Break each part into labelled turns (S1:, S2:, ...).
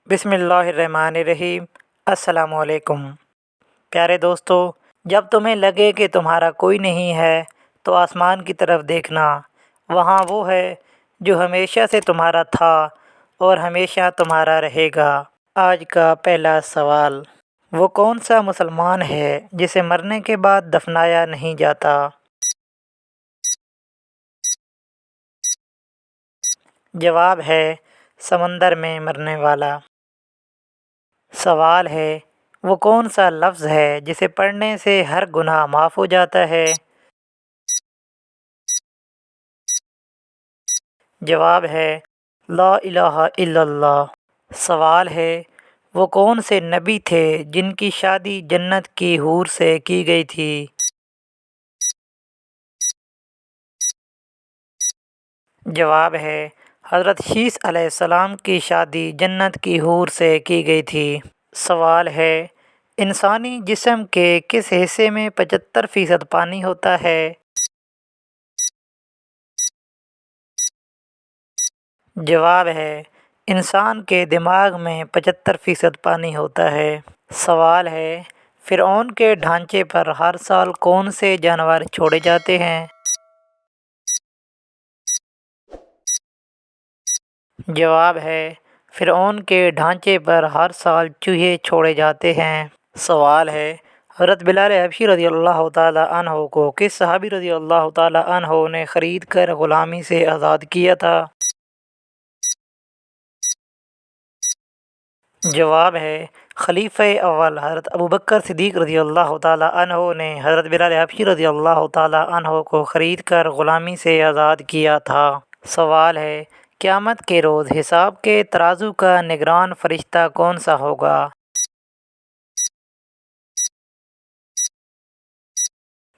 S1: بسم اللہ الرحمن الرحیم۔ السلام علیکم پیارے دوستو، جب تمہیں لگے کہ تمہارا کوئی نہیں ہے تو آسمان کی طرف دیکھنا، وہاں وہ ہے جو ہمیشہ سے تمہارا تھا اور ہمیشہ تمہارا رہے گا۔ آج کا پہلا سوال: وہ کون سا مسلمان ہے جسے مرنے کے بعد دفنایا نہیں جاتا؟ جواب ہے سمندر میں مرنے والا۔ سوال ہے: وہ کون سا لفظ ہے جسے پڑھنے سے ہر گناہ معاف ہو جاتا ہے؟ جواب ہے لا الہ الا اللہ۔ سوال ہے: وہ کون سے نبی تھے جن کی شادی جنت کی حور سے کی گئی تھی؟ جواب ہے حضرت شیث علیہ السلام کی شادی جنت کی حور سے کی گئی تھی۔ سوال ہے: انسانی جسم کے کس حصے میں 75% پانی ہوتا ہے؟ جواب ہے انسان کے دماغ میں 75% پانی ہوتا ہے۔ سوال ہے: فرعون کے ڈھانچے پر ہر سال کون سے جانور چھوڑے جاتے ہیں؟ جواب ہے فرعون کے ڈھانچے پر ہر سال چوہے چھوڑے جاتے ہیں۔ سوال ہے: حضرت بلال حبشی رضی اللہ تعالیٰ عنہ کو کس صحابی رضی اللہ تعالیٰ عنہ نے خرید کر غلامی سے آزاد کیا تھا؟ جواب ہے خلیفہ اول حضرت ابوبکر صدیق رضی اللہ تعالیٰ عنہ نے حضرت بلال حبشی رضی اللہ تعالیٰ عنہ کو خرید کر غلامی سے آزاد کیا تھا۔ سوال ہے: قیامت کے روز حساب کے ترازو کا نگران فرشتہ کون سا ہوگا؟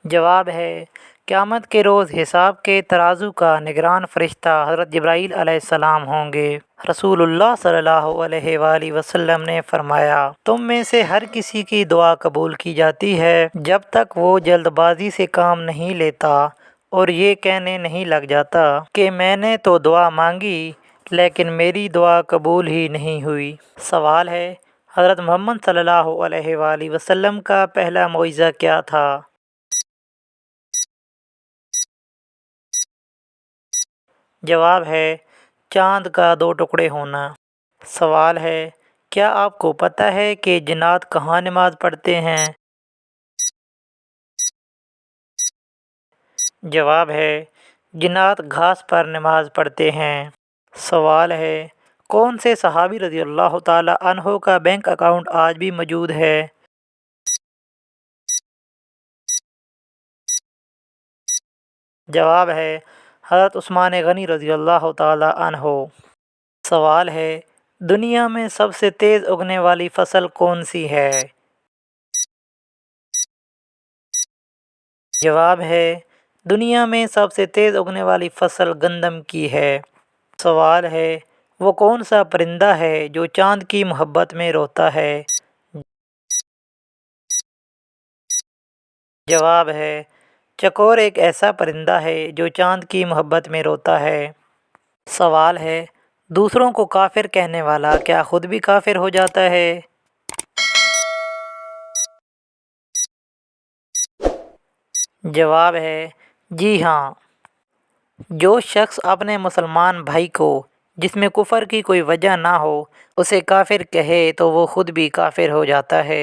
S1: جواب ہے قیامت کے روز حساب کے ترازو کا نگران فرشتہ حضرت جبرائیل علیہ السلام ہوں گے۔ رسول اللہ صلی اللہ علیہ وآلہ وسلم نے فرمایا: تم میں سے ہر کسی کی دعا قبول کی جاتی ہے جب تک وہ جلد بازی سے کام نہیں لیتا اور یہ کہنے نہیں لگ جاتا کہ میں نے تو دعا مانگی لیکن میری دعا قبول ہی نہیں ہوئی۔ سوال ہے: حضرت محمد صلی اللہ علیہ وآلہ وسلم کا پہلا معجزہ کیا تھا؟ جواب ہے چاند کا 2 ٹکڑے ہونا۔ سوال ہے: کیا آپ کو پتہ ہے کہ جنات کہاں نماز پڑھتے ہیں؟ جواب ہے جنات گھاس پر نماز پڑھتے ہیں۔ سوال ہے: کون سے صحابی رضی اللہ تعالیٰ عنہ کا بینک اکاؤنٹ آج بھی موجود ہے؟ جواب ہے حضرت عثمان غنی رضی اللہ تعالیٰ عنہ۔ سوال ہے: دنیا میں سب سے تیز اگنے والی فصل کون سی ہے؟ جواب ہے دنیا میں سب سے تیز اگنے والی فصل گندم کی ہے۔ سوال ہے: وہ کون سا پرندہ ہے جو چاند کی محبت میں روتا ہے؟ جواب ہے چکور ایک ایسا پرندہ ہے جو چاند کی محبت میں روتا ہے۔ سوال ہے: دوسروں کو کافر کہنے والا کیا خود بھی کافر ہو جاتا ہے؟ جواب ہے جی ہاں۔ جو شخص اپنے مسلمان بھائی کو جس میں کفر کی کوئی وجہ نہ ہو اسے کافر کہے تو وہ خود بھی کافر ہو جاتا ہے۔